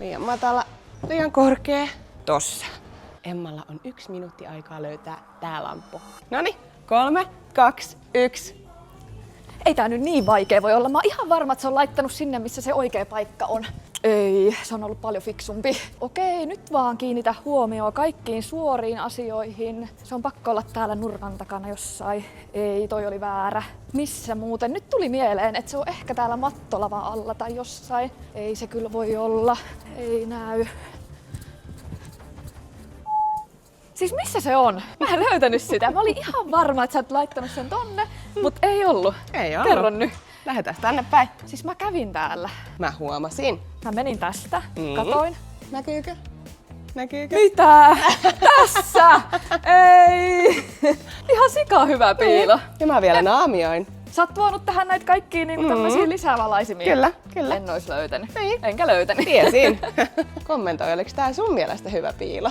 Liian matala, liian korkea. Tossa. Emmalla on 1 minuutti aikaa löytää tää lamppu. Noniin, 3, 2, 1. Ei tää nyt niin vaikea voi olla. Mä oon ihan varma, että se on laittanut sinne, missä se oikea paikka on. Ei, se on ollut paljon fiksumpi. Okei, nyt vaan kiinnitä huomioon kaikkiin suoriin asioihin. Se on pakko olla täällä nurkan takana jossain. Ei, toi oli väärä. Missä muuten? Nyt tuli mieleen, että se on ehkä täällä mattolavan alla tai jossain. Ei se kyllä voi olla. Ei näy. Siis missä se on? Mä en löytänyt sitä. Mä olin ihan varma, että sä oot laittanut sen tonne, mut ei ollut. Ei ollut. Kerro nyt. Lähdetään tänne päin. Siis mä kävin täällä. Mä huomasin. Mä menin tästä, katoin. Näkyykö? Näkyykö? Mitä? Tässä! Ei! Ihan sika hyvä piilo. Ja mä vielä naamioin. Sä oot tuonut tähän näitä kaikkia niinku tämmösiä lisävalaisimia. Kyllä, kyllä. En ois löytänyt. Ei. Enkä löytänyt. Tiesin. Kommentoi, oliko tää sun mielestä hyvä piilo?